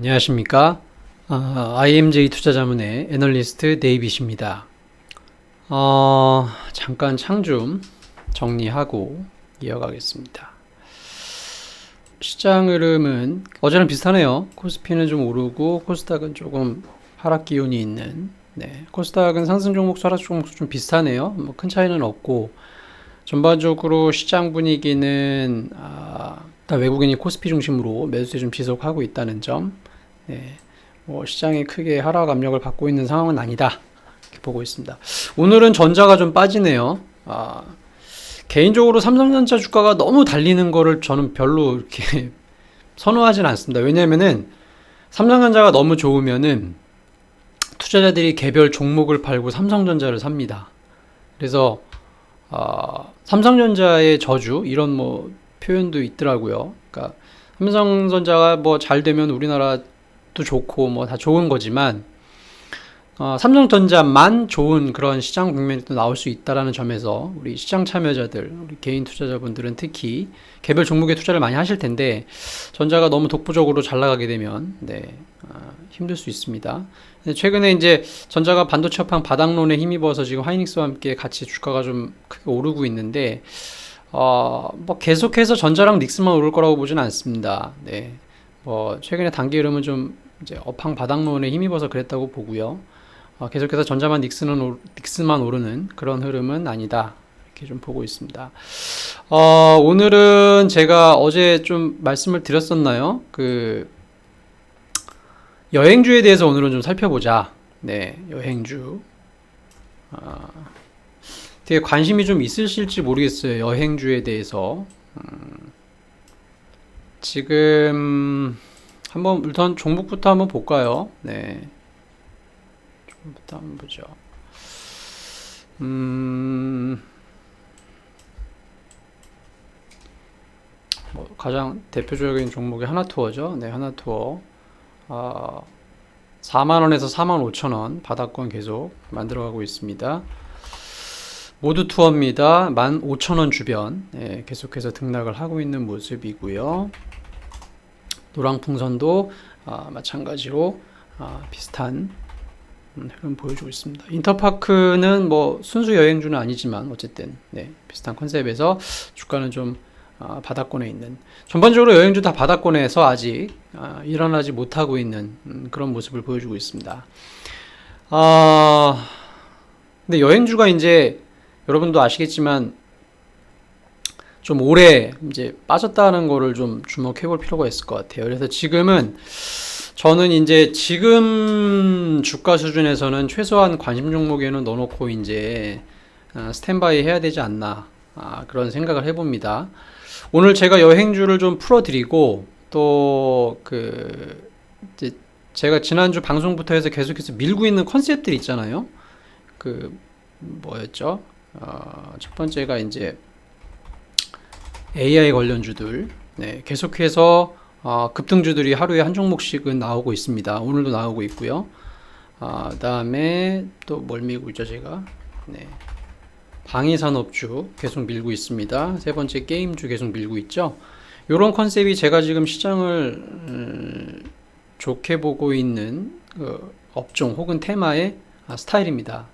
안녕하십니까? IMJ 투자자문의 애널리스트 데이빗입니다. 잠깐 창 좀 정리하고 이어가겠습니다. 시장 흐름은 어제랑 비슷하네요. 코스피는 좀 오르고 코스닥은 조금 하락 기운이 있는, 코스닥은 상승 종목, 하락 종목 좀 비슷하네요. 뭐 큰 차이는 없고 전반적으로 시장 분위기는 다 외국인이 코스피 중심으로 매수세 좀 지속하고 있다는 점, 뭐 시장이 크게 하락 압력을 받고 있는 상황은 아니다 이렇게 보고 있습니다. 오늘은 전자가 좀 빠지네요. 개인적으로 삼성전자 주가가 너무 달리는 거를 저는 별로 이렇게 선호하진 않습니다. 왜냐면은 삼성전자가 너무 좋으면은 투자자들이 개별 종목을 팔고 삼성전자를 삽니다. 그래서 삼성전자의 저주 이런 뭐 표현도 있더라고요. 그러니까 삼성전자가 뭐 잘 되면 우리나라도 좋고 뭐 다 좋은 거지만 삼성전자만 좋은 그런 시장 국면이 또 나올 수 있다라는 점에서 우리 시장 참여자들, 우리 개인 투자자분들은 특히 개별 종목에 투자를 많이 하실 텐데 전자가 너무 독보적으로 잘 나가게 되면 힘들 수 있습니다. 최근에 이제 전자가 반도체 업황 바닥론에 힘입어서 지금 하이닉스와 함께 같이 주가가 좀 크게 오르고 있는데 뭐 계속해서 전자랑 닉스만 오를 거라고 보지는 않습니다. 뭐 최근에 단기 흐름은 좀 이제 업황 바닥론에 힘입어서 그랬다고 보고요. 계속해서 전자만 닉스만 오르는 그런 흐름은 아니다 이렇게 좀 보고 있습니다. 오늘은 제가 어제 좀 말씀을 드렸었나요? 그 여행주에 대해서 오늘은 좀 살펴보자. 여행주. 되게 관심이 좀 있으실지 모르겠어요. 여행주에 대해서. 지금 한번 일단 종목부터 한번 볼까요? 종목부터 한번 보죠. 뭐 가장 대표적인 종목이 하나투어죠. 하나투어. 4만원에서 45,000원 바닥권 계속 만들어가고 있습니다. 모두 투어입니다. 15,000원 주변 계속해서 등락을 하고 있는 모습이고요. 노랑풍선도 마찬가지로 비슷한 흐름 보여주고 있습니다. 인터파크는 뭐 순수 여행주는 아니지만 어쨌든 비슷한 컨셉에서 주가는 좀 바닥권에 있는, 전반적으로 여행주 다 바닥권에서 아직 일어나지 못하고 있는 그런 모습을 보여주고 있습니다. 근데 여행주가 이제 여러분도 아시겠지만 좀 오래 이제 빠졌다는 거를 좀 주목해 볼 필요가 있을 것 같아요. 그래서 지금은 저는 이제 지금 주가 수준에서는 최소한 관심 종목에는 넣어놓고 이제 스탠바이 해야 되지 않나 그런 생각을 해봅니다. 오늘 제가 여행주를 좀 풀어드리고 또 이제 제가 지난주 방송부터 해서 계속해서 밀고 있는 컨셉들 있잖아요. 뭐였죠? 첫 번째가 이제 AI 관련주들, 계속해서 급등주들이 하루에 한 종목씩은 나오고 있습니다. 오늘도 나오고 있고요. 그다음에 또 뭘 밀고 있죠, 제가? 방위산업주 계속 밀고 있습니다. 세 번째 게임주 계속 밀고 있죠. 요런 컨셉이 제가 지금 시장을 좋게 보고 있는 업종 혹은 테마의 스타일입니다.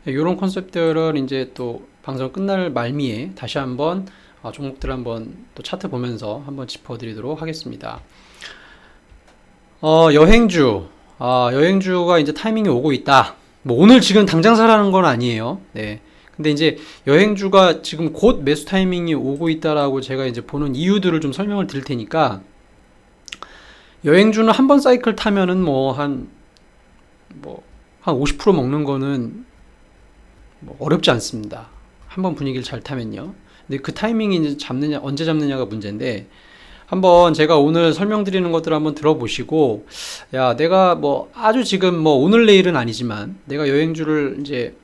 요런 컨셉들을 이제 또 방송 끝날 말미에 다시 한번 종목들 한번 또 차트 보면서 한번 짚어드리도록 하겠습니다. 여행주가 이제 타이밍이 오고 있다. 뭐 오늘 지금 당장 사라는 건 아니에요. 근데 이제 여행주가 지금 곧 매수 타이밍이 오고 있다라고 제가 이제 보는 이유들을 좀 설명을 드릴 테니까, 여행주는 한 번 사이클 타면은 한 50% 먹는 거는 뭐 어렵지 않습니다. 한 번 분위기를 잘 타면요. 근데 그 타이밍이 이제 언제 잡느냐가 문제인데, 한번 제가 오늘 설명드리는 것들 한번 들어보시고, 내가 뭐 아주 지금 뭐 오늘 내일은 아니지만 내가 여행주를 이제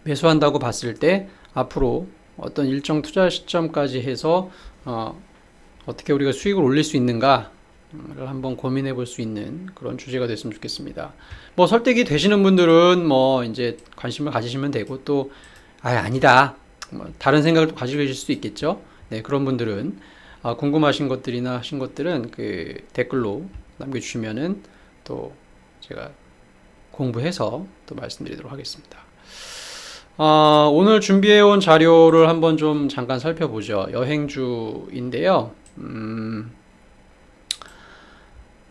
매수한다고 봤을 때 앞으로 어떤 일정 투자 시점까지 해서 어떻게 우리가 수익을 올릴 수 있는가를 한번 고민해 볼 수 있는 그런 주제가 됐으면 좋겠습니다. 뭐 설득이 되시는 분들은 뭐 이제 관심을 가지시면 되고, 또 아니다 뭐 다른 생각을 또 가지고 계실 수도 있겠죠. 그런 분들은 궁금하신 것들이나 하신 것들은 댓글로 남겨주시면은 또 제가 공부해서 또 말씀드리도록 하겠습니다. 오늘 준비해온 자료를 한번 좀 잠깐 살펴보죠. 여행주인데요.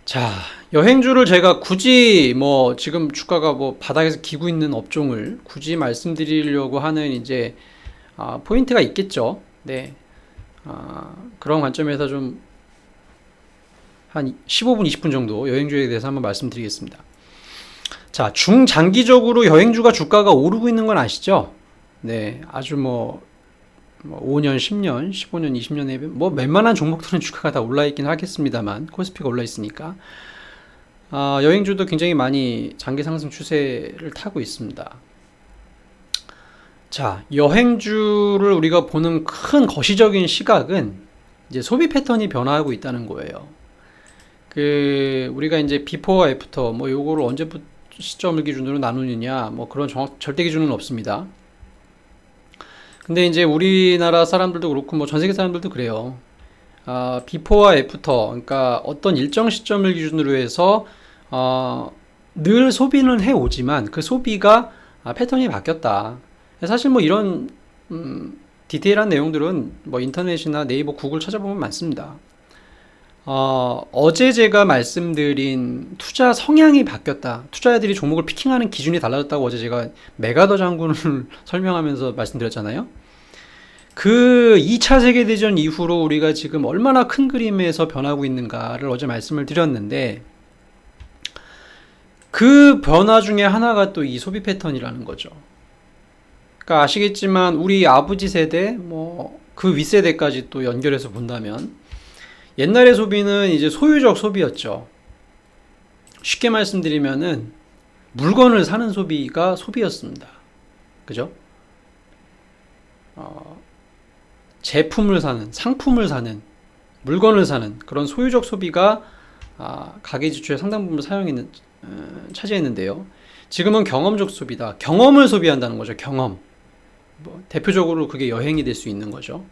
자, 여행주를 제가 굳이 뭐 지금 주가가 뭐 바닥에서 기고 있는 업종을 굳이 말씀드리려고 하는 이제 포인트가 있겠죠. 네. 그런 관점에서 좀 한 15분, 20분 정도 여행주에 대해서 한번 말씀드리겠습니다. 자, 중장기적으로 여행주가 주가가 오르고 있는 건 아시죠? 네, 아주 뭐 5년, 10년, 15년, 20년에 뭐 웬만한 종목들은 주가가 다 올라 있긴 하겠습니다만 코스피가 올라 있으니까 여행주도 굉장히 많이 장기 상승 추세를 타고 있습니다. 자, 여행주를 우리가 보는 큰 거시적인 시각은 이제 소비 패턴이 변화하고 있다는 거예요. 우리가 이제 비포와 애프터 뭐 요거를 언제부터 시점을 기준으로 나누느냐 뭐 그런 절대 기준은 없습니다. 근데 이제 우리나라 사람들도 그렇고 뭐 전 세계 사람들도 그래요. 비포와 애프터, 그러니까 어떤 일정 시점을 기준으로 해서 늘 소비는 해오지만 그 소비가 패턴이 바뀌었다. 사실 뭐 이런 디테일한 내용들은 뭐 인터넷이나 네이버, 구글 찾아보면 많습니다. 어제 제가 말씀드린 투자 성향이 바뀌었다. 투자자들이 종목을 피킹하는 기준이 달라졌다고 어제 제가 메가더 장군을 설명하면서 말씀드렸잖아요. 그 2차 세계대전 이후로 우리가 지금 얼마나 큰 그림에서 변하고 있는가를 어제 말씀을 드렸는데 그 변화 중에 하나가 또 이 소비 패턴이라는 거죠. 그러니까 아시겠지만 우리 아버지 세대 뭐 그 윗세대까지 또 연결해서 본다면 옛날의 소비는 이제 소유적 소비였죠. 쉽게 말씀드리면은 물건을 사는 소비가 소비였습니다. 그죠? 제품을 사는, 상품을 사는, 물건을 사는 그런 소유적 소비가 가계 지출의 상당 부분을 차지했는데요. 지금은 경험적 소비다. 경험을 소비한다는 거죠. 경험. 뭐 대표적으로 그게 여행이 될 수 있는 거죠.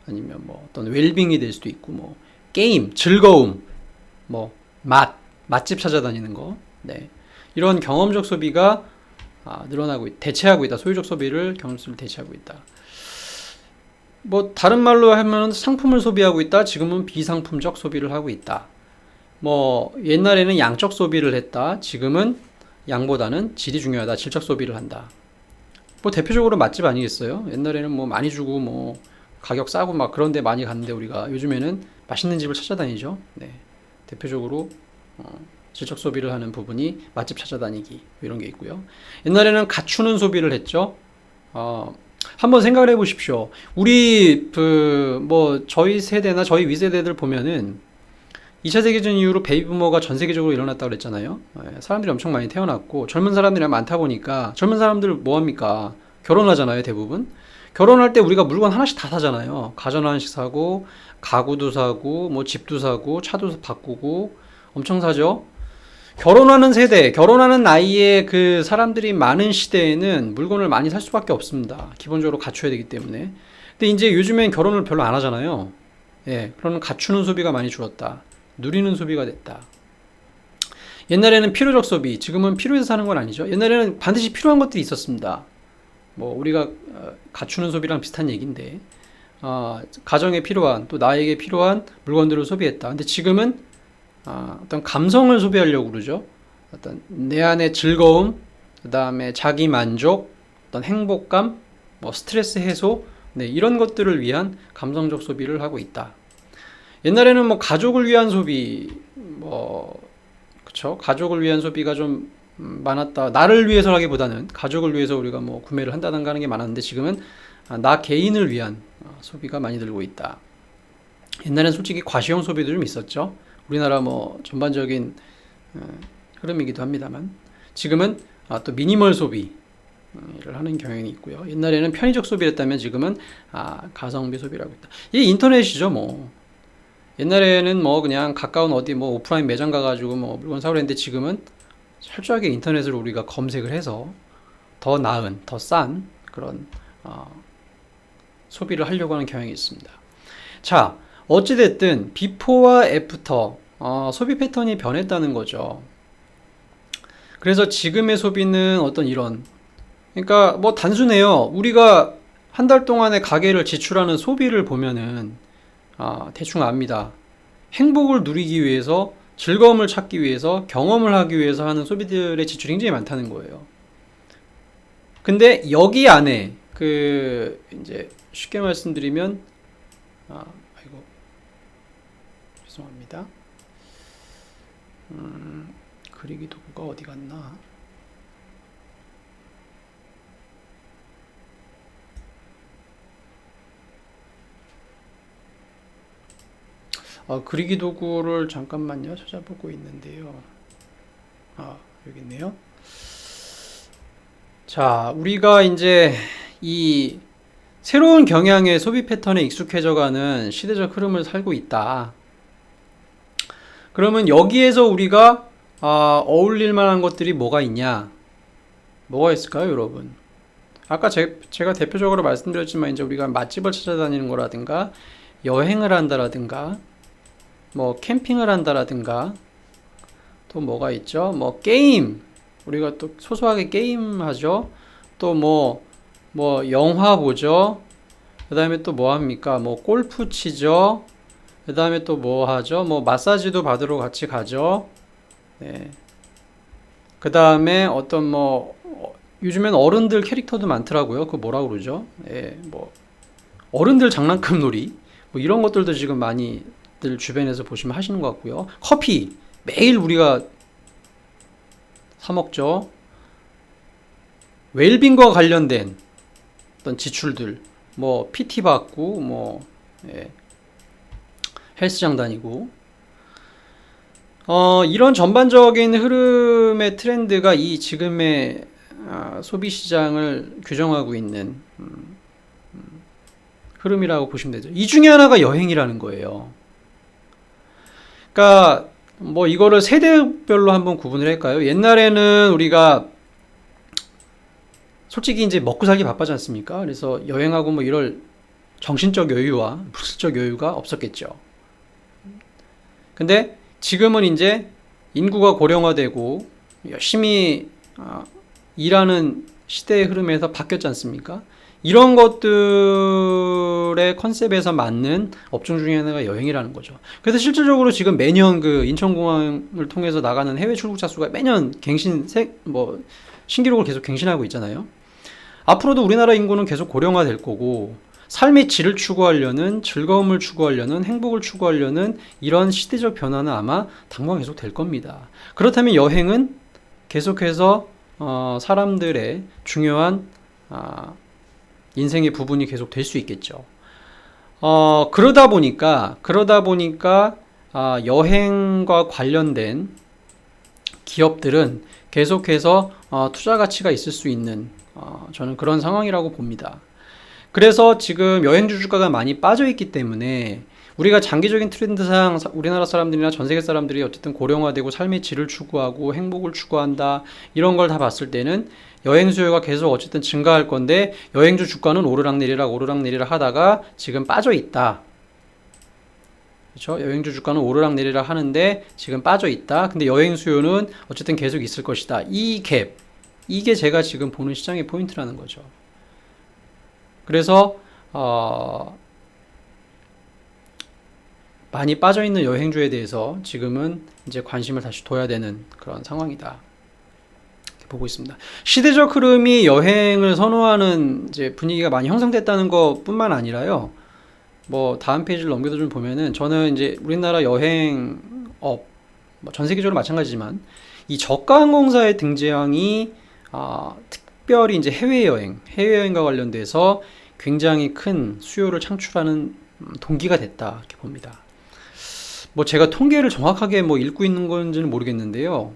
아니면 뭐 어떤 웰빙이 될 수도 있고 뭐 게임, 즐거움, 뭐 맛집 찾아다니는 거, 네, 이런 경험적 소비가 대체하고 있다. 소유적 소비를 경험적 소비를 대체하고 있다. 뭐 다른 말로 하면 상품을 소비하고 있다. 지금은 비상품적 소비를 하고 있다. 뭐 옛날에는 양적 소비를 했다. 지금은 양보다는 질이 중요하다. 질적 소비를 한다. 뭐 대표적으로 맛집 아니겠어요? 옛날에는 뭐 많이 주고 뭐 가격 싸고 막 그런 데 많이 갔는데 우리가 요즘에는 맛있는 집을 찾아다니죠. 네. 대표적으로 질적 소비를 하는 부분이 맛집 찾아다니기 이런 게 있고요. 옛날에는 갖추는 소비를 했죠. 한번 생각을 해보십시오. 우리 뭐 저희 세대나 저희 윗세대들 보면은 2차 세계대전 이후로 베이비부머가 전 세계적으로 일어났다고 그랬잖아요. 사람들이 엄청 많이 태어났고 젊은 사람들이 많다 보니까 젊은 사람들 뭐 합니까? 결혼하잖아요, 대부분. 결혼할 때 우리가 물건 하나씩 다 사잖아요. 가전 하나씩 사고 가구도 사고 뭐 집도 사고 차도 바꾸고 엄청 사죠. 결혼하는 세대, 결혼하는 나이에 그 사람들이 많은 시대에는 물건을 많이 살 수밖에 없습니다. 기본적으로 갖춰야 되기 때문에. 근데 이제 요즘엔 결혼을 별로 안 하잖아요. 예, 그러면 갖추는 소비가 많이 줄었다. 누리는 소비가 됐다. 옛날에는 필요적 소비, 지금은 필요해서 사는 건 아니죠. 옛날에는 반드시 필요한 것들이 있었습니다. 뭐 우리가 갖추는 소비랑 비슷한 얘기인데 가정에 필요한 또 나에게 필요한 물건들을 소비했다. 근데 지금은 어떤 감성을 소비하려고 그러죠. 어떤 내 안의 즐거움, 그 다음에 자기 만족, 어떤 행복감, 뭐 스트레스 해소, 네, 이런 것들을 위한 감성적 소비를 하고 있다. 옛날에는 뭐 가족을 위한 소비, 그쵸? 가족을 위한 소비가 좀 많았다. 나를 위해서라기보다는 가족을 위해서 우리가 뭐 구매를 한다든가 하는 게 많았는데 지금은 나 개인을 위한 소비가 많이 들고 있다. 옛날엔 솔직히 과시형 소비도 좀 있었죠. 우리나라 뭐 전반적인 흐름이기도 합니다만 지금은 또 미니멀 소비를 하는 경향이 있고요. 옛날에는 편의적 소비를 했다면 지금은 가성비 소비라고 있다. 이게 인터넷이죠, 뭐. 옛날에는 뭐 그냥 가까운 어디 뭐 오프라인 매장 가가지고 뭐 물건 사오려 했는데 지금은 철저하게 인터넷으로 우리가 검색을 해서 더 나은, 더 싼 그런 소비를 하려고 하는 경향이 있습니다. 자, 어찌됐든 비포와 애프터 소비 패턴이 변했다는 거죠. 그래서 지금의 소비는 어떤 이런, 그러니까 뭐 단순해요. 우리가 한 달 동안의 가계를 지출하는 소비를 보면은 대충 압니다. 행복을 누리기 위해서, 즐거움을 찾기 위해서, 경험을 하기 위해서 하는 소비들의 지출이 굉장히 많다는 거예요. 근데 여기 안에 이제 쉽게 말씀드리면, 아이고 죄송합니다. 그리기 도구가 어디 갔나? 그리기 도구를 잠깐만요. 찾아보고 있는데요. 여기 있네요. 자, 우리가 이제 이 새로운 경향의 소비 패턴에 익숙해져가는 시대적 흐름을 살고 있다. 그러면 여기에서 우리가 어울릴 만한 것들이 뭐가 있냐? 뭐가 있을까요, 여러분? 아까 제가 대표적으로 말씀드렸지만 이제 우리가 맛집을 찾아다니는 거라든가 여행을 한다라든가 뭐 캠핑을 한다라든가 또 뭐가 있죠? 뭐 게임, 우리가 또 소소하게 게임 하죠. 또 뭐 영화 보죠. 그 다음에 또 뭐 합니까? 뭐 골프 치죠. 그 다음에 또 뭐 하죠? 뭐 마사지도 받으러 같이 가죠. 네. 그 다음에 어떤 요즘엔 어른들 캐릭터도 많더라고요. 그 뭐라 그러죠? 예, 뭐 어른들 장난감 놀이 뭐 이런 것들도 지금 많이들 주변에서 보시면 하시는 것 같고요. 커피 매일 우리가 사 먹죠. 웰빙과 관련된 어떤 지출들, 뭐 PT 받고 예, 헬스장 다니고 이런 전반적인 흐름의 트렌드가 이 지금의 소비 시장을 규정하고 있는 흐름이라고 보시면 되죠. 이 중에 하나가 여행이라는 거예요. 그러니까 뭐 이거를 세대별로 한번 구분을 할까요? 옛날에는 우리가 솔직히 이제 먹고 살기 바빠지 않습니까? 그래서 여행하고 뭐 이럴 정신적 여유와 물질적 여유가 없었겠죠. 근데 지금은 이제 인구가 고령화되고 열심히 일하는 시대의 흐름에서 바뀌었지 않습니까? 이런 것들의 컨셉에서 맞는 업종 중에 하나가 여행이라는 거죠. 그래서 실질적으로 지금 매년 그 인천공항을 통해서 나가는 해외 출국자 수가 매년 신기록을 계속 갱신하고 있잖아요. 앞으로도 우리나라 인구는 계속 고령화될 거고 삶의 질을 추구하려는, 즐거움을 추구하려는, 행복을 추구하려는 이런 시대적 변화는 아마 당분간 계속 될 겁니다. 그렇다면 여행은 계속해서 사람들의 중요한 인생의 부분이 계속 될 수 있겠죠. 그러다 보니까 여행과 관련된 기업들은 계속해서 투자 가치가 있을 수 있는 저는 그런 상황이라고 봅니다. 그래서 지금 여행주 주가가 많이 빠져 있기 때문에 우리가 장기적인 트렌드상 우리나라 사람들이나 전 세계 사람들이 어쨌든 고령화되고 삶의 질을 추구하고 행복을 추구한다 이런 걸 다 봤을 때는 여행 수요가 계속 어쨌든 증가할 건데 여행주 주가는 오르락내리락 하다가 지금 빠져 있다. 그렇죠? 여행주 주가는 오르락내리락 하는데 지금 빠져 있다. 근데 여행 수요는 어쨌든 계속 있을 것이다. 이 갭, 이게 제가 지금 보는 시장의 포인트라는 거죠. 그래서 많이 빠져있는 여행주에 대해서 지금은 이제 관심을 다시 둬야 되는 그런 상황이다. 이렇게 보고 있습니다. 시대적 흐름이 여행을 선호하는 이제 분위기가 많이 형성됐다는 것뿐만 아니라요. 뭐 다음 페이지를 넘겨서 좀 보면은 저는 이제 우리나라 여행업 전 세계적으로 마찬가지지만 이 저가 항공사의 등장이 특별히 이제 해외여행과 관련돼서 굉장히 큰 수요를 창출하는 동기가 됐다 이렇게 봅니다. 뭐 제가 통계를 정확하게 읽고 있는 건지는 모르겠는데요.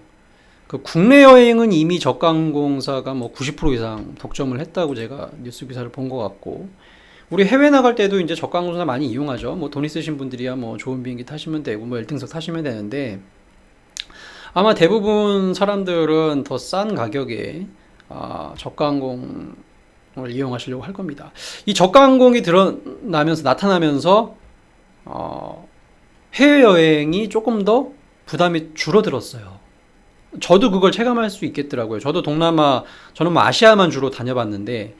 그 국내 여행은 이미 저가 항공사가 90% 이상 독점을 했다고 제가 뉴스 기사를 본 것 같고, 우리 해외 나갈 때도 이제 저가 항공사 많이 이용하죠. 돈 있으신 분들이야 좋은 비행기 타시면 되고 1등석 타시면 되는데, 아마 대부분 사람들은 더 싼 가격에 저가 항공을 이용하시려고 할 겁니다. 이 저가 항공이 나타나면서 해외여행이 조금 더 부담이 줄어들었어요. 저도 그걸 체감할 수 있겠더라고요. 저도 저는 뭐 아시아만 주로 다녀봤는데,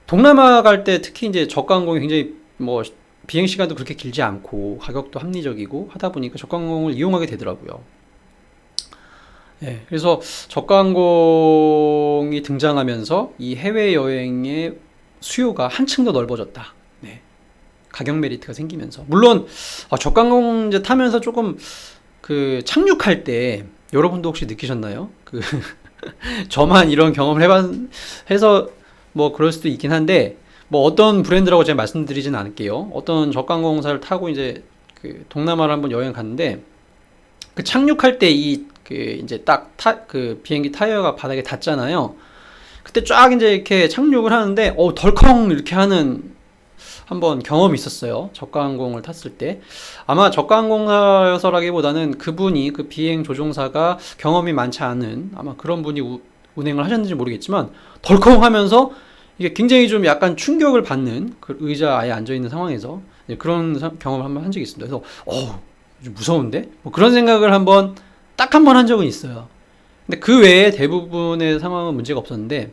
동남아 갈 때 특히 이제 저가 항공이 굉장히 뭐 비행 시간도 그렇게 길지 않고 가격도 합리적이고 하다 보니까 저가 항공을 이용하게 되더라고요. 예, 그래서 저가 항공이 등장하면서 이 해외 여행의 수요가 한층 더 넓어졌다. 네, 가격 메리트가 생기면서 물론 저가 항공 이제 타면서 조금 그 착륙할 때 여러분도 혹시 느끼셨나요? 그 저만 이런 경험을 해서 뭐 그럴 수도 있긴 한데 뭐 어떤 브랜드라고 제가 말씀드리진 않을게요. 어떤 저가항공사를 타고 이제 그 동남아를 한번 여행 갔는데 그 착륙할 때 그 이제 그 비행기 타이어가 바닥에 닿잖아요. 그때 쫙 이제 이렇게 착륙을 하는데 덜컹 이렇게 하는 한번 경험이 있었어요. 저가항공을 탔을 때. 아마 저가항공사여서라기보다는 그분이 그 비행 조종사가 경험이 많지 않은 아마 그런 분이 운행을 하셨는지 모르겠지만 덜컹 하면서 이게 굉장히 좀 약간 충격을 받는 그 의자에 앉아 있는 상황에서 그런 경험을 한번 한 적이 있습니다. 그래서 좀 무서운데? 뭐 그런 생각을 딱 한 번 한 적은 있어요. 근데 그 외에 대부분의 상황은 문제가 없었는데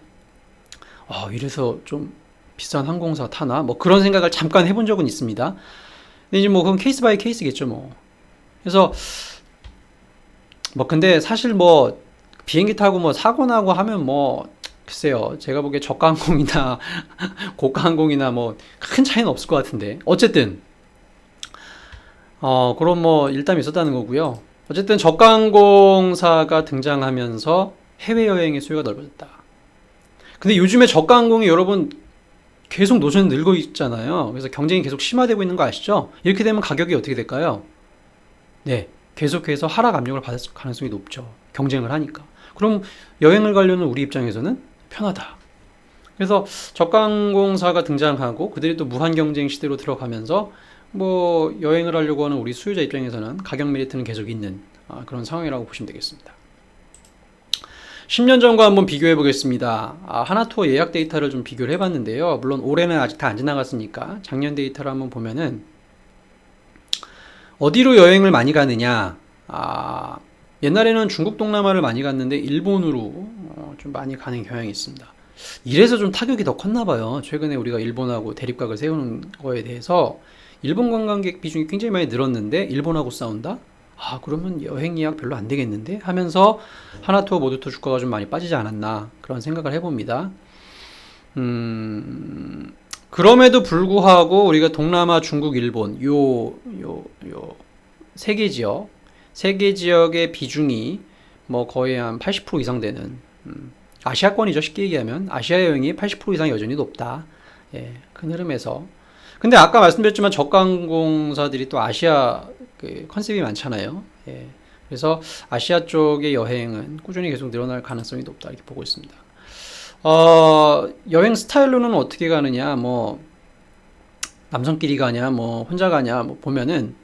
이래서 좀 비싼 항공사 타나? 뭐 그런 생각을 잠깐 해본 적은 있습니다. 근데 이제 뭐 그건 케이스 바이 케이스겠죠, 뭐. 그래서 뭐 근데 사실 뭐 비행기 타고 뭐 사고 나고 하면 뭐 글쎄요. 제가 보기에 저가 항공이나 고가 항공이나 뭐 큰 차이는 없을 것 같은데. 어쨌든 그런 뭐 일담이 있었다는 거고요. 어쨌든 저가 항공사가 등장하면서 해외여행의 수요가 넓어졌다. 근데 요즘에 저가 항공이 여러분 계속 노선이 늘고 있잖아요. 그래서 경쟁이 계속 심화되고 있는 거 아시죠? 이렇게 되면 가격이 어떻게 될까요? 네, 계속해서 하락 압력을 받을 가능성이 높죠. 경쟁을 하니까. 그럼 여행을 가려는 우리 입장에서는 편하다. 그래서 저가항공사가 등장하고 그들이 또 무한 경쟁 시대로 들어가면서 뭐 여행을 하려고 하는 우리 수요자 입장에서는 가격 메리트는 계속 있는 그런 상황이라고 보시면 되겠습니다. 10년 전과 한번 비교해 보겠습니다. 하나투어 예약 데이터를 좀 비교를 해봤는데요. 물론 올해는 아직 다 안 지나갔으니까 작년 데이터를 한번 보면은 어디로 여행을 많이 가느냐? 옛날에는 중국 동남아를 많이 갔는데 일본으로 좀 많이 가는 경향이 있습니다. 이래서 좀 타격이 더 컸나 봐요. 최근에 우리가 일본하고 대립각을 세우는 거에 대해서 일본 관광객 비중이 굉장히 많이 늘었는데 일본하고 싸운다? 그러면 여행 예약 별로 안 되겠는데? 하면서 하나투어 모두투어 주가가 좀 많이 빠지지 않았나 그런 생각을 해봅니다. 그럼에도 불구하고 우리가 동남아, 중국, 일본 세 개 지역의 비중이 뭐 거의 한 80% 이상 되는 아시아권이죠. 쉽게 얘기하면 아시아 여행이 80% 이상 여전히 높다. 예, 큰 흐름에서. 근데 아까 말씀드렸지만 저가항공사들이 또 아시아 그 컨셉이 많잖아요. 예, 그래서 아시아 쪽의 여행은 꾸준히 계속 늘어날 가능성이 높다 이렇게 보고 있습니다. 여행 스타일로는 어떻게 가느냐, 뭐 남성끼리 가냐, 뭐 혼자 가냐, 뭐 보면은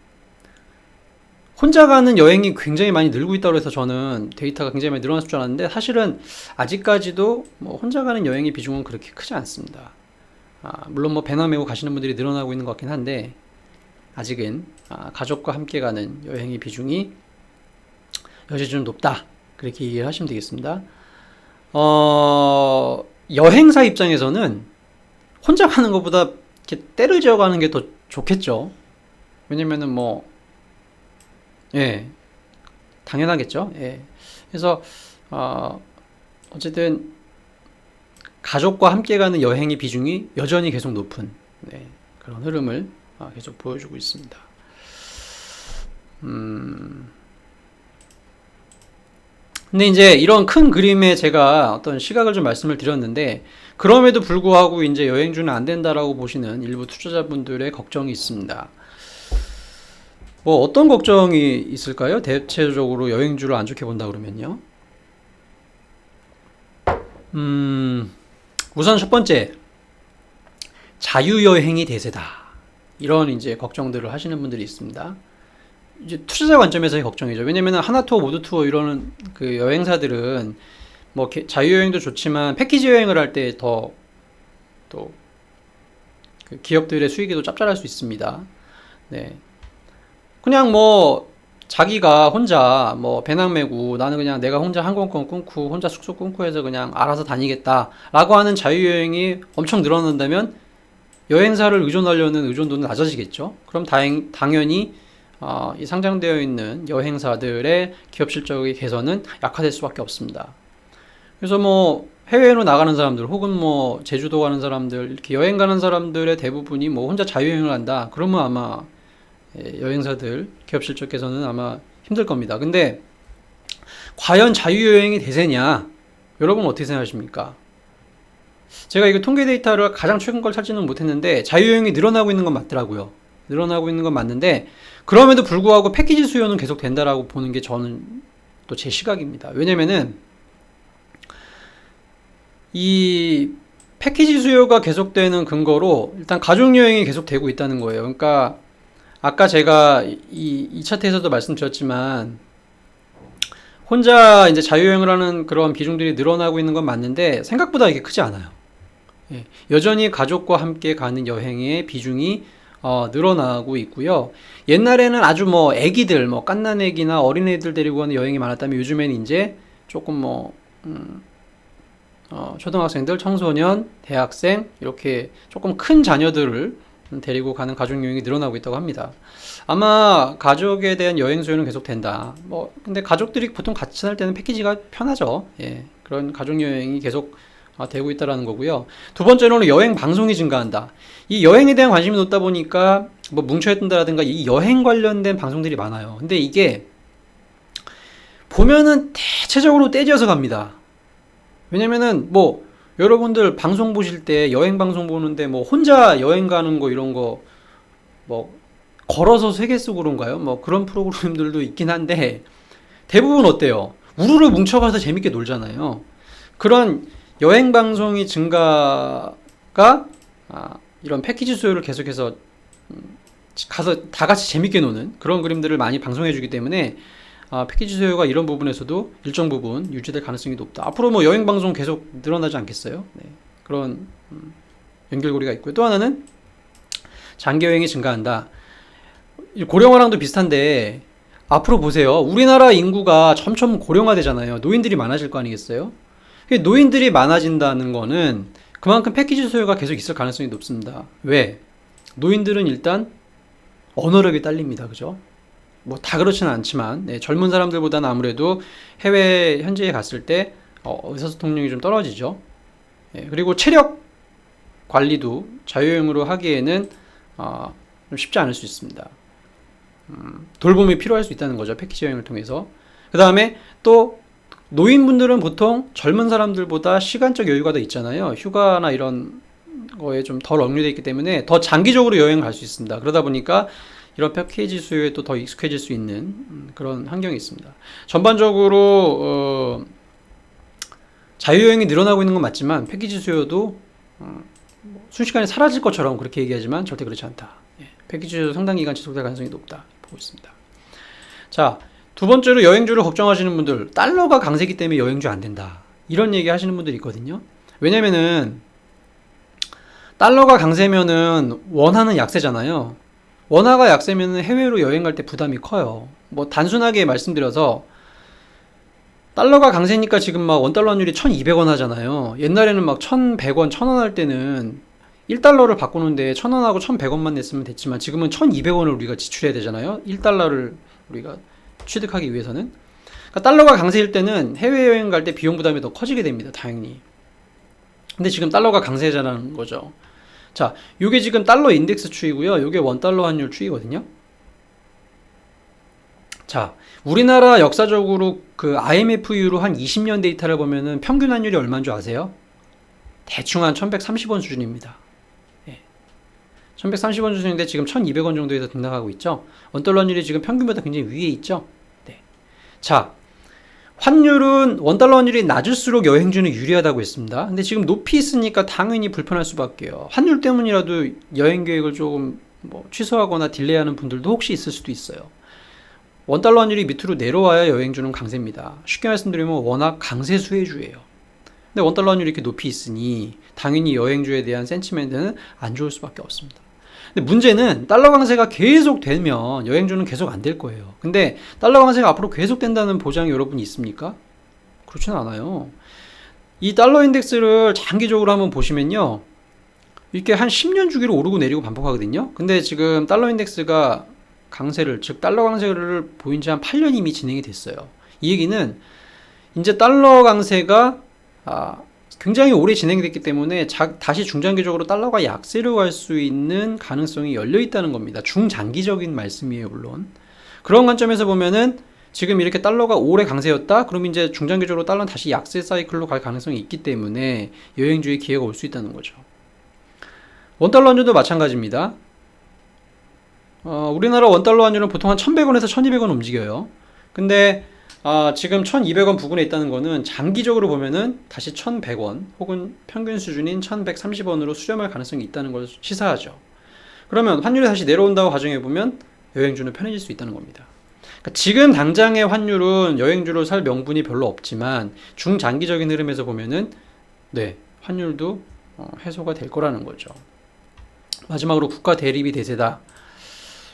혼자 가는 여행이 굉장히 많이 늘고 있다고 해서 저는 데이터가 굉장히 많이 늘어났을 줄 알았는데 사실은 아직까지도 뭐 혼자 가는 여행의 비중은 그렇게 크지 않습니다. 물론 뭐 배낭 메고 가시는 분들이 늘어나고 있는 것 같긴 한데 아직은 가족과 함께 가는 여행의 비중이 여전히 좀 높다 그렇게 이해를 하시면 되겠습니다. 여행사 입장에서는 혼자 가는 것보다 이렇게 때를 지어 가는 게 더 좋겠죠. 왜냐면은 뭐 예, 당연하겠죠. 예. 그래서 어쨌든 가족과 함께 가는 여행의 비중이 여전히 계속 높은 그런 흐름을 계속 보여주고 있습니다. 근데 이제 이런 큰 그림에 제가 어떤 시각을 좀 말씀을 드렸는데 그럼에도 불구하고 이제 여행주는 안 된다라고 보시는 일부 투자자분들의 걱정이 있습니다. 뭐 어떤 걱정이 있을까요? 대체적으로 여행주를 안 좋게 본다 그러면요. 우선 첫 번째, 자유여행이 대세다. 이런 이제 걱정들을 하시는 분들이 있습니다. 이제 투자자 관점에서의 걱정이죠. 왜냐면 하나투어, 모두투어 이런 그 여행사들은 뭐 자유여행도 좋지만 패키지 여행을 할 때 더 또 그 기업들의 수익이 더 짭짤할 수 있습니다. 네. 그냥 뭐 자기가 혼자 뭐 배낭 메고 나는 그냥 내가 혼자 항공권 끊고 혼자 숙소 끊고 해서 그냥 알아서 다니겠다라고 하는 자유여행이 엄청 늘어난다면 여행사를 의존하려는 의존도는 낮아지겠죠. 그럼 당연히 이 상장되어 있는 여행사들의 기업 실적의 개선은 약화될 수밖에 없습니다. 그래서 뭐 해외로 나가는 사람들 혹은 뭐 제주도 가는 사람들 이렇게 여행 가는 사람들의 대부분이 뭐 혼자 자유여행을 한다. 그러면 아마 여행사들 기업 실적 개선은 아마 힘들 겁니다. 근데 과연 자유여행이 대세냐? 여러분 어떻게 생각하십니까? 제가 이거 통계 데이터를 가장 최근 걸 찾지는 못했는데 자유여행이 늘어나고 있는 건 맞더라고요. 늘어나고 있는 건 맞는데 그럼에도 불구하고 패키지 수요는 계속 된다라고 보는 게 저는 또 제 시각입니다. 왜냐면은 이 패키지 수요가 계속되는 근거로 일단 가족여행이 계속되고 있다는 거예요. 그러니까 아까 제가 이 차트에서도 말씀드렸지만 혼자 이제 자유여행을 하는 그런 비중들이 늘어나고 있는 건 맞는데 생각보다 이게 크지 않아요. 예, 여전히 가족과 함께 가는 여행의 비중이 늘어나고 있고요. 옛날에는 아주 뭐 애기들, 뭐 갓난 애기나 어린애들 데리고 가는 여행이 많았다면 요즘에는 이제 조금 뭐 초등학생들, 청소년, 대학생 이렇게 조금 큰 자녀들을 데리고 가는 가족여행이 늘어나고 있다고 합니다. 아마 가족에 대한 여행 수요는 계속 된다. 뭐 근데 가족들이 보통 같이 살 때는 패키지가 편하죠. 예, 그런 가족여행이 계속 되고 있다라는 거고요. 두 번째로는 여행 방송이 증가한다. 이 여행에 대한 관심이 높다 보니까 뭐 뭉쳐있던다라든가 이 여행 관련된 방송들이 많아요. 근데 이게 보면은 대체적으로 떼져서 갑니다. 왜냐면은 뭐 여러분들 방송 보실 때 여행 방송 보는데 뭐 혼자 여행 가는 거 이런 거 뭐 걸어서 세계 속으로인가요? 뭐 그런 프로그램들도 있긴 한데 대부분 어때요? 우르르 뭉쳐가서 재밌게 놀잖아요. 그런 여행 방송이 증가가 이런 패키지 수요를 계속해서 가서 다 같이 재밌게 노는 그런 그림들을 많이 방송해 주기 때문에 패키지 수요가 이런 부분에서도 일정 부분 유지될 가능성이 높다. 앞으로 뭐 여행 방송 계속 늘어나지 않겠어요? 네. 그런 연결고리가 있고요. 또 하나는 장기 여행이 증가한다. 고령화랑도 비슷한데 앞으로 보세요. 우리나라 인구가 점점 고령화되잖아요. 노인들이 많아질 거 아니겠어요? 노인들이 많아진다는 거는 그만큼 패키지 수요가 계속 있을 가능성이 높습니다. 왜? 노인들은 일단 언어력이 딸립니다. 그죠? 뭐 다 그렇지는 않지만 젊은 사람들보다는 아무래도 해외 현지에 갔을 때 의사소통력이 좀 떨어지죠. 그리고 체력 관리도 자유여행으로 하기에는 좀 쉽지 않을 수 있습니다. 돌봄이 필요할 수 있다는 거죠. 패키지 여행을 통해서. 그 다음에 또 노인분들은 보통 젊은 사람들보다 시간적 여유가 더 있잖아요. 휴가나 이런 거에 좀 덜 억류되어 있기 때문에 더 장기적으로 여행을 갈 수 있습니다. 그러다 보니까 이런 패키지 수요에 또 더 익숙해질 수 있는 그런 환경이 있습니다. 전반적으로 자유여행이 늘어나고 있는 건 맞지만 패키지 수요도 순식간에 사라질 것처럼 그렇게 얘기하지만 절대 그렇지 않다. 패키지 수요도 상당 기간 지속될 가능성이 높다 보고 있습니다. 자, 두 번째로 여행주를 걱정하시는 분들, 달러가 강세기 때문에 여행주 안 된다 이런 얘기 하시는 분들이 있거든요. 왜냐면은 달러가 강세면은 원화는 약세잖아요. 원화가 약세면 해외로 여행 갈 때 부담이 커요. 뭐 단순하게 말씀드려서 달러가 강세니까 지금 막 원달러 환율이 1200원 하잖아요. 옛날에는 막 1100원, 1000원 할 때는 1달러를 바꾸는데 1000원하고 1100원만 냈으면 됐지만 지금은 1200원을 우리가 지출해야 되잖아요. 1달러를 우리가 취득하기 위해서는. 그러니까 달러가 강세일 때는 해외여행 갈 때 비용 부담이 더 커지게 됩니다. 당연히. 근데 지금 달러가 강세자라는 거죠. 자, 요게 지금 달러 인덱스 추이고요. 요게 원달러 환율 추이거든요. 자, 우리나라 역사적으로 그 IMF 이후로 한 20년 데이터를 보면은 평균 환율이 얼마인 줄 아세요? 대충 한 1130원 수준입니다. 1130원 수준인데 지금 1200원 정도에서 등락하고 있죠. 원달러 환율이 지금 평균보다 굉장히 위에 있죠. 네. 자, 환율은 원달러 환율이 낮을수록 여행주는 유리하다고 했습니다. 근데 지금 높이 있으니까 당연히 불편할 수밖에요. 환율 때문이라도 여행 계획을 조금 뭐 취소하거나 딜레이하는 분들도 혹시 있을 수도 있어요. 원달러 환율이 밑으로 내려와야 여행주는 강세입니다. 쉽게 말씀드리면 워낙 강세 수혜주예요. 근데 원달러 환율이 이렇게 높이 있으니 당연히 여행주에 대한 센치멘트는 안 좋을 수밖에 없습니다. 근데 문제는 달러 강세가 계속 되면 여행주는 계속 안 될 거예요. 근데 달러 강세가 앞으로 계속 된다는 보장이 여러분 있습니까? 그렇진 않아요. 이 달러 인덱스를 장기적으로 한번 보시면요. 이렇게 한 10년 주기로 오르고 내리고 반복하거든요. 근데 지금 달러 인덱스가 강세를, 즉 달러 강세를 보인 지 한 8년 이미 진행이 됐어요. 이 얘기는 이제 달러 강세가 굉장히 오래 진행됐기 때문에 다시 중장기적으로 달러가 약세로 갈 수 있는 가능성이 열려 있다는 겁니다. 중장기적인 말씀이에요, 물론. 그런 관점에서 보면은 지금 이렇게 달러가 오래 강세였다? 그럼 이제 중장기적으로 달러는 다시 약세 사이클로 갈 가능성이 있기 때문에 여행주의 기회가 올 수 있다는 거죠. 원달러 환율도 마찬가지입니다. 우리나라 원달러 환율은 보통 한 1100원에서 1200원 움직여요. 근데 지금 1200원 부근에 있다는 거는 장기적으로 보면은 다시 1100원 혹은 평균 수준인 1130원으로 수렴할 가능성이 있다는 걸 시사하죠. 그러면 환율이 다시 내려온다고 가정해보면 여행주는 편해질 수 있다는 겁니다. 그러니까 지금 당장의 환율은 여행주로 살 명분이 별로 없지만 중장기적인 흐름에서 보면은 네, 환율도 해소가 될 거라는 거죠. 마지막으로 국가 대립이 대세다.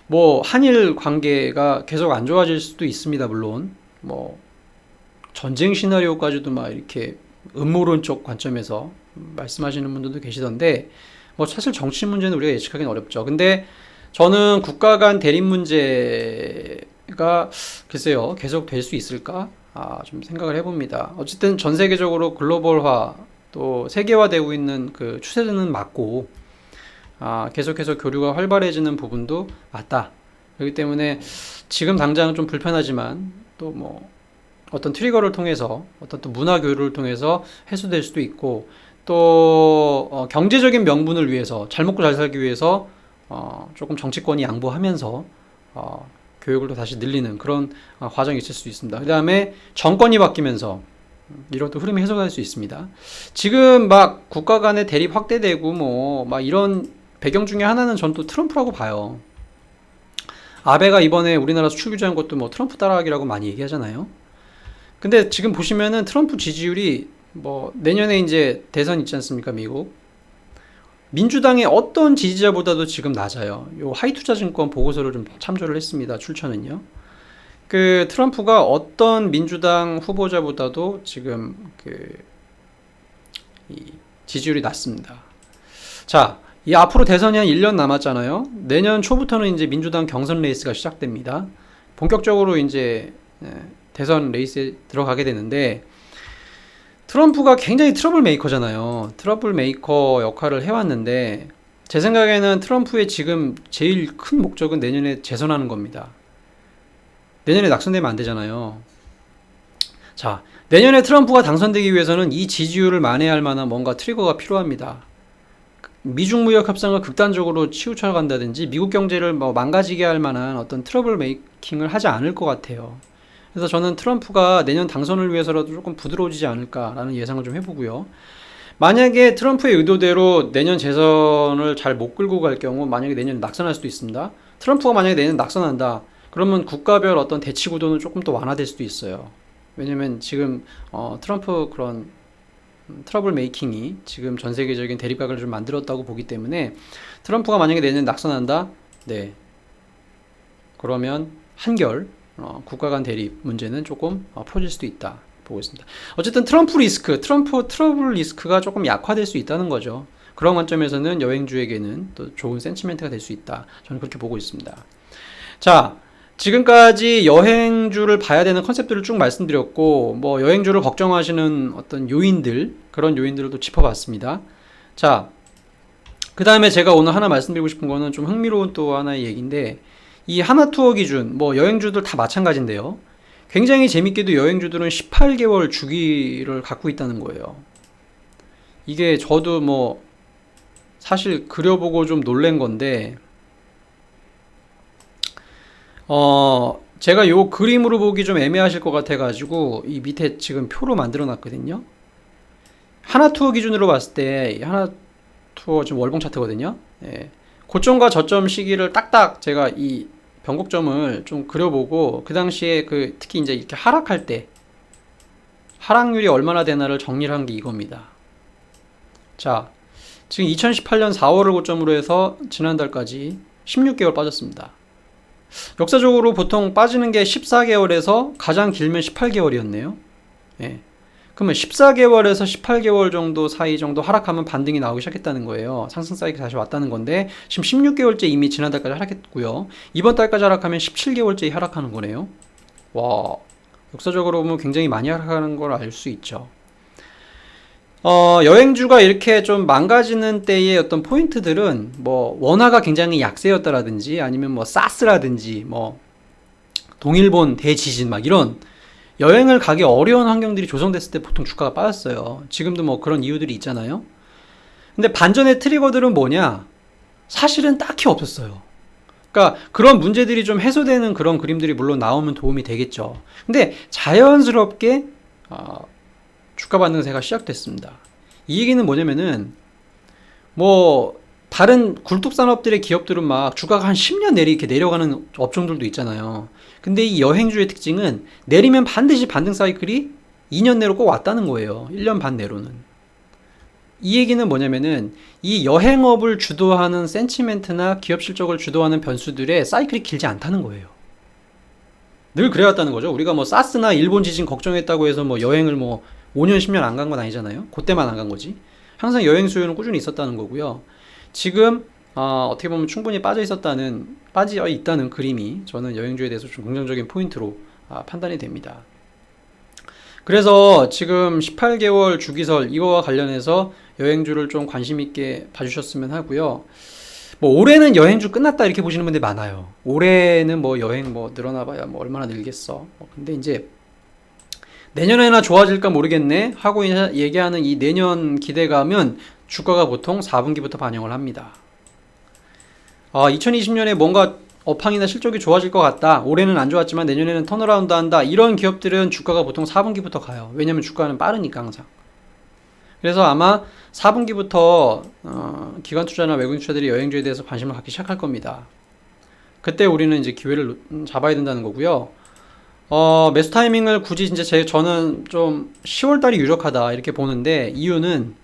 뭐 한일 관계가 계속 안 좋아질 수도 있습니다. 물론 뭐 전쟁 시나리오까지도 막 이렇게 음모론적 관점에서 말씀하시는 분들도 계시던데 뭐 사실 정치 문제는 우리가 예측하기는 어렵죠. 근데 저는 국가 간 대립 문제가 글쎄요 계속 될 수 있을까? 좀 생각을 해봅니다. 어쨌든 전 세계적으로 글로벌화 또 세계화되고 있는 그 추세는 맞고 계속해서 교류가 활발해지는 부분도 맞다. 그렇기 때문에 지금 당장 좀 불편하지만 또 뭐 어떤 트리거를 통해서 어떤 또 문화 교류를 통해서 해소될 수도 있고 또 경제적인 명분을 위해서 잘 먹고 잘 살기 위해서 조금 정치권이 양보하면서 교육을 또 다시 늘리는 그런 과정이 있을 수 있습니다. 그 다음에 정권이 바뀌면서 이런 또 흐름이 해소될 수 있습니다. 지금 막 국가 간의 대립 확대되고 뭐 막 이런 배경 중에 하나는 전 또 트럼프라고 봐요. 아베가 이번에 우리나라 수출 규제한 것도 뭐 트럼프 따라하기라고 많이 얘기하잖아요. 근데 지금 보시면은 트럼프 지지율이 뭐 내년에 이제 대선 있지 않습니까, 미국? 민주당의 어떤 지지자보다도 지금 낮아요. 요 하이투자증권 보고서를 좀 참조를 했습니다. 출처는요. 그 트럼프가 어떤 민주당 후보자보다도 지금 이 지지율이 낮습니다. 자, 이 앞으로 대선이 한 1년 남았잖아요. 내년 초부터는 이제 민주당 경선 레이스가 시작됩니다. 본격적으로 이제 대선 레이스에 들어가게 되는데 트럼프가 굉장히 트러블 메이커잖아요. 트러블 메이커 역할을 해왔는데 제 생각에는 트럼프의 지금 제일 큰 목적은 내년에 재선하는 겁니다. 내년에 낙선되면 안 되잖아요. 자, 내년에 트럼프가 당선되기 위해서는 이 지지율을 만회할 만한 뭔가 트리거가 필요합니다. 미중 무역 협상을 극단적으로 치우쳐 간다든지 미국 경제를 뭐 망가지게 할 만한 어떤 트러블 메이킹을 하지 않을 것 같아요. 그래서 저는 트럼프가 내년 당선을 위해서라도 조금 부드러워지지 않을까라는 예상을 좀 해보고요. 만약에 트럼프의 의도대로 내년 재선을 잘 못 끌고 갈 경우 만약에 내년에 낙선할 수도 있습니다. 트럼프가 만약에 내년 낙선한다. 그러면 국가별 어떤 대치 구도는 조금 더 완화될 수도 있어요. 왜냐면 지금 트럼프 그런 트러블 메이킹이 지금 전 세계적인 대립각을 좀 만들었다고 보기 때문에 트럼프가 만약에 내년 낙선한다, 네, 그러면 한결 국가 간 대립 문제는 조금 풀어질 수도 있다 보고 있습니다. 어쨌든 트럼프 트러블 리스크가 조금 약화될 수 있다는 거죠. 그런 관점에서는 여행주에게는 또 좋은 센치멘트가 될 수 있다. 저는 그렇게 보고 있습니다. 자, 지금까지 여행주를 봐야 되는 컨셉들을 쭉 말씀드렸고 뭐 여행주를 걱정하시는 어떤 요인들 그런 요인들을 또 짚어봤습니다. 자, 그 다음에 제가 오늘 하나 말씀드리고 싶은 거는 좀 흥미로운 또 하나의 얘기인데 이 하나투어 기준 뭐 여행주들 다 마찬가지인데요. 굉장히 재밌게도 여행주들은 18개월 주기를 갖고 있다는 거예요. 이게 저도 뭐 사실 그려보고 좀 놀란 건데 제가 요 그림으로 보기 좀 애매하실 것 같아가지고 이 밑에 지금 표로 만들어 놨거든요. 하나투어 기준으로 봤을 때 하나투어 지금 월봉 차트거든요. 예. 고점과 저점 시기를 딱딱 제가 이 변곡점을 좀 그려보고 그 당시에 특히 이제 이렇게 하락할 때 하락률이 얼마나 되나를 정리를 한 게 이겁니다. 자, 지금 2018년 4월을 고점으로 해서 지난달까지 16개월 빠졌습니다. 역사적으로 보통 빠지는 게 14개월에서 가장 길면 18개월이었네요. 예. 그러면 14개월에서 18개월 정도 사이 정도 하락하면 반등이 나오기 시작했다는 거예요. 상승 사이클 다시 왔다는 건데 지금 16개월째 이미 지난달까지 하락했고요. 이번 달까지 하락하면 17개월째 하락하는 거네요. 와, 역사적으로 보면 굉장히 많이 하락하는 걸 알 수 있죠. 여행주가 이렇게 좀 망가지는 때의 어떤 포인트들은 뭐 원화가 굉장히 약세였다라든지 아니면 뭐 사스라든지 뭐 동일본 대지진 막 이런 여행을 가기 어려운 환경들이 조성됐을 때 보통 주가가 빠졌어요. 지금도 뭐 그런 이유들이 있잖아요. 근데 반전의 트리거들은 뭐냐? 사실은 딱히 없었어요. 그러니까 그런 문제들이 좀 해소되는 그런 그림들이 물론 나오면 도움이 되겠죠. 근데 자연스럽게 주가 반등세가 시작됐습니다. 이 얘기는 뭐냐면은 뭐 다른 굴뚝산업들의 기업들은 막 주가가 한 10년 이렇게 내려가는 업종들도 있잖아요. 근데 이 여행주의 특징은 내리면 반드시 반등 사이클이 2년 내로 꼭 왔다는 거예요. 1년 반 내로는. 이 얘기는 뭐냐면은 이 여행업을 주도하는 센치멘트나 기업 실적을 주도하는 변수들의 사이클이 길지 않다는 거예요. 늘 그래왔다는 거죠. 우리가 뭐 사스나 일본 지진 걱정했다고 해서 뭐 여행을 뭐 5년 10년 안 간 건 아니잖아요. 그때만 안 간 거지. 항상 여행 수요는 꾸준히 있었다는 거고요. 지금 어떻게 보면 충분히 빠져 있다는 그림이 저는 여행주에 대해서 좀 긍정적인 포인트로 판단이 됩니다. 그래서 지금 18개월 주기설 이거와 관련해서 여행주를 좀 관심 있게 봐주셨으면 하고요. 뭐 올해는 여행주 끝났다 이렇게 보시는 분들이 많아요. 올해는 뭐 여행 뭐 늘어나봐야 뭐 얼마나 늘겠어. 근데 이제 내년에나 좋아질까 모르겠네 하고 얘기하는 이 내년 기대감은 주가가 보통 4분기부터 반영을 합니다. 2020년에 뭔가 업황이나 실적이 좋아질 것 같다. 올해는 안 좋았지만 내년에는 턴어라운드 한다. 이런 기업들은 주가가 보통 4분기부터 가요. 왜냐면 주가는 빠르니까 항상. 그래서 아마 4분기부터 기관 투자나 외국인 투자들이 여행주에 대해서 관심을 갖기 시작할 겁니다. 그때 우리는 이제 기회를 잡아야 된다는 거고요. 매수 타이밍을 굳이 진짜 저는 좀 10월달이 유력하다 이렇게 보는데 이유는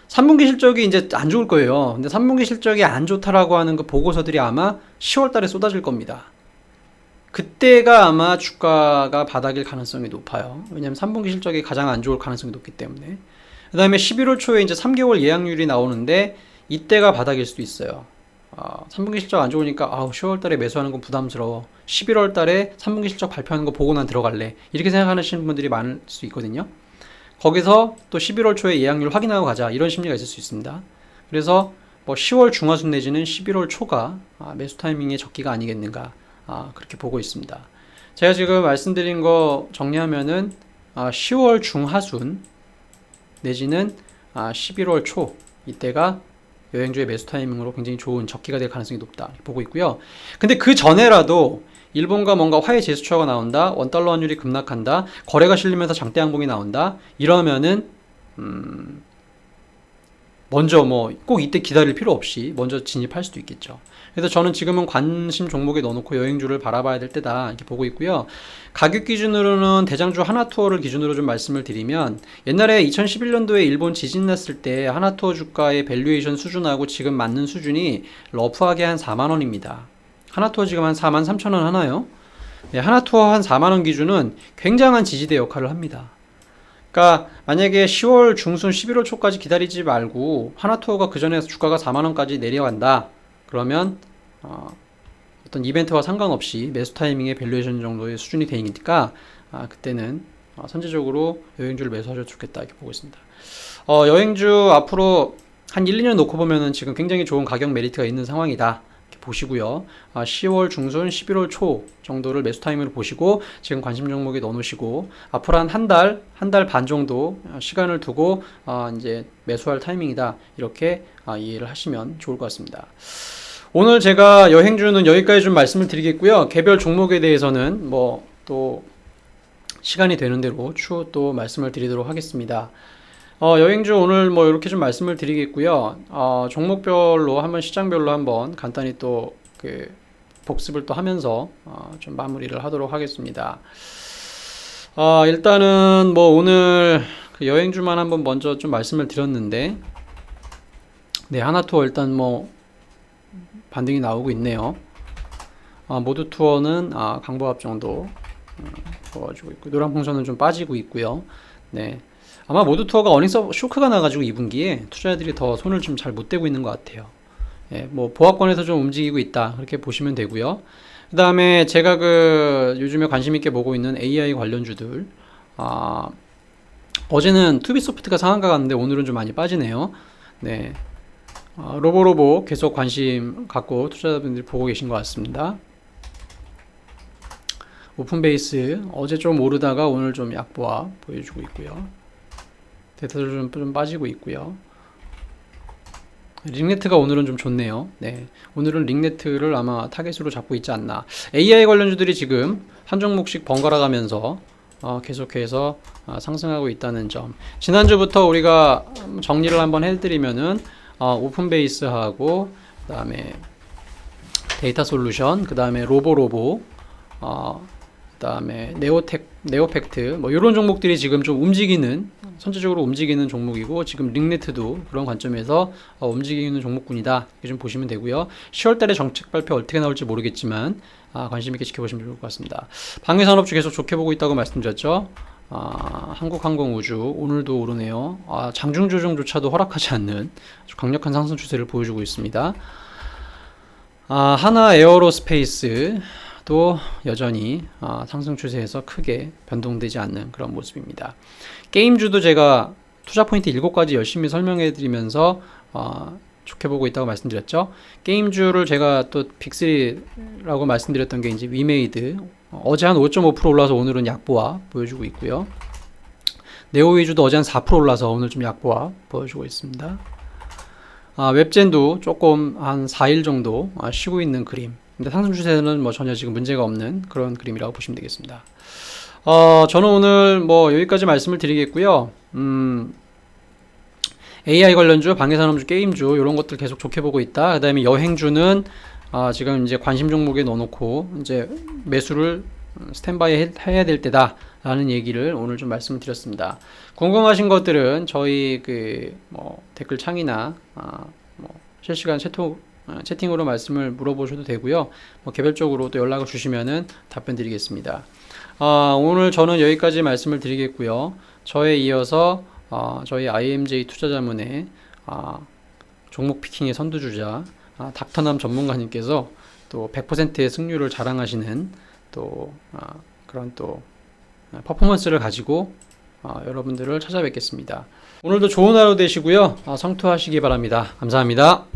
3분기 실적이 이제 안 좋을 거예요. 근데 3분기 실적이 안 좋다라고 하는 그 보고서들이 아마 10월달에 쏟아질 겁니다. 그때가 아마 주가가 바닥일 가능성이 높아요. 왜냐면 3분기 실적이 가장 안 좋을 가능성이 높기 때문에. 그 다음에 11월 초에 이제 3개월 예약률이 나오는데 이때가 바닥일 수도 있어요. 3분기 실적 안 좋으니까 10월 달에 매수하는 건 부담스러워. 11월 달에 3분기 실적 발표하는 거 보고 난 들어갈래. 이렇게 생각하시는 분들이 많을 수 있거든요. 거기서 또 11월 초에 예약률 확인하고 가자. 이런 심리가 있을 수 있습니다. 그래서 뭐 10월 중하순 내지는 11월 초가 매수 타이밍의 적기가 아니겠는가. 그렇게 보고 있습니다. 제가 지금 말씀드린 거 정리하면은 10월 중하순 내지는 11월 초 이때가 여행주의 매수 타이밍으로 굉장히 좋은 적기가 될 가능성이 높다 보고 있고요. 근데 그 전에라도 일본과 뭔가 화해 제스처가 나온다, 원달러 환율이 급락한다, 거래가 실리면서 장대 양봉이 나온다, 이러면은 먼저 뭐 꼭 이때 기다릴 필요 없이 먼저 진입할 수도 있겠죠. 그래서 저는 지금은 관심 종목에 넣어놓고 여행주를 바라봐야 될 때다 이렇게 보고 있고요. 가격 기준으로는 대장주 하나투어를 기준으로 좀 말씀을 드리면 옛날에 2011년도에 일본 지진 났을 때 하나투어 주가의 밸류에이션 수준하고 지금 맞는 수준이 러프하게 한 4만원입니다. 하나투어 지금 한 4만 3천원 하나요? 네, 하나투어 한 4만원 기준은 굉장한 지지대 역할을 합니다. 그러니까 만약에 10월 중순 11월 초까지 기다리지 말고 하나투어가 그 전에 주가가 4만원까지 내려간다. 그러면 어떤 이벤트와 상관없이 매수 타이밍의 밸류에이션 정도의 수준이 되니까 그때는 선제적으로 여행주를 매수하셔도 좋겠다 이렇게 보고 있습니다. 여행주 앞으로 한 1, 2년 놓고 보면은 지금 굉장히 좋은 가격 메리트가 있는 상황이다. 보시고요. 10월 중순, 11월 초 정도를 매수 타이밍으로 보시고 지금 관심 종목에 넣어놓으시고 앞으로 한 달 반 정도 시간을 두고 이제 매수할 타이밍이다. 이렇게 이해를 하시면 좋을 것 같습니다. 오늘 제가 여행주는 여기까지 좀 말씀을 드리겠고요. 개별 종목에 대해서는 뭐 또 시간이 되는 대로 추후 또 말씀을 드리도록 하겠습니다. 여행주 오늘 뭐 이렇게 좀 말씀을 드리겠고요. 종목별로 한번 시장별로 한번 간단히 또 그 복습을 또 하면서 좀 마무리를 하도록 하겠습니다. 일단은 뭐 오늘 그 여행주만 한번 먼저 좀 말씀을 드렸는데 네, 하나투어 일단 뭐 반등이 나오고 있네요. 모두투어는 강보합 정도 보여주고 있고, 노랑풍선은 좀 빠지고 있고요. 네, 아마 모두투어가 어닝서 쇼크가 나가지고 2분기에 투자자들이 더 손을 좀 잘 못 대고 있는 것 같아요. 예, 뭐 보합권에서 좀 움직이고 있다 그렇게 보시면 되고요. 그 다음에 제가 요즘에 관심 있게 보고 있는 AI 관련주들, 어제는 투비소프트가 상한가 갔는데 오늘은 좀 많이 빠지네요. 네, 로보로보 계속 관심 갖고 투자자분들이 보고 계신 것 같습니다. 오픈베이스 어제 좀 오르다가 오늘 좀 약보합 보여주고 있고요. 데이터도 좀 빠지고 있고요. 링네트가 오늘은 좀 좋네요. 네, 오늘은 링네트를 아마 타겟으로 잡고 있지 않나. AI 관련주들이 지금 한 종목씩 번갈아 가면서 계속해서 상승하고 있다는 점. 지난주부터 우리가 정리를 한번 해드리면은 오픈베이스하고 그 다음에 데이터 솔루션, 그 다음에 로보로보, 그 다음에 네오팩트, 뭐 이런 종목들이 지금 좀 선제적으로 움직이는 종목이고, 지금 링네트도 그런 관점에서 움직이는 종목군이다 이렇게 좀 보시면 되고요. 10월달에 정책 발표 어떻게 나올지 모르겠지만 관심 있게 지켜보시면 좋을 것 같습니다. 방위산업주 계속 좋게 보고 있다고 말씀드렸죠. 한국항공우주 오늘도 오르네요. 장중 조정조차도 허락하지 않는 아주 강력한 상승 추세를 보여주고 있습니다. 하나 에어로스페이스 또 여전히 상승 추세에서 크게 변동되지 않는 그런 모습입니다. 게임주도 제가 투자 포인트 7가지 열심히 설명해 드리면서 좋게 보고 있다고 말씀드렸죠. 게임주를 제가 또 빅3라고 말씀드렸던 게 이제 위메이드, 어제 한 5.5% 올라서 오늘은 약보합 보여주고 있고요. 네오위주도 어제 한 4% 올라서 오늘 좀 약보합 보여주고 있습니다. 웹젠도 조금 한 4일 정도 쉬고 있는 그림. 근데 상승 추세는 뭐 전혀 지금 문제가 없는 그런 그림이라고 보시면 되겠습니다. 저는 오늘 뭐 여기까지 말씀을 드리겠고요. AI 관련주, 방해산업주, 게임주 이런 것들 계속 좋게 보고 있다. 그다음에 여행주는 지금 이제 관심 종목에 넣어놓고 이제 매수를 스탠바이 해야 될 때다라는 얘기를 오늘 좀 말씀을 드렸습니다. 궁금하신 것들은 저희 뭐 댓글 창이나 뭐 실시간 채팅으로 말씀을 물어보셔도 되고요. 뭐 개별적으로 또 연락을 주시면은 답변 드리겠습니다. 오늘 저는 여기까지 말씀을 드리겠고요. 저에 이어서 저희 IMJ 투자자문의 종목 피킹의 선두주자 닥터남 전문가님께서 또 100%의 승률을 자랑하시는 또 그런 또 퍼포먼스를 가지고 여러분들을 찾아뵙겠습니다. 오늘도 좋은 하루 되시고요. 성투하시기 바랍니다. 감사합니다.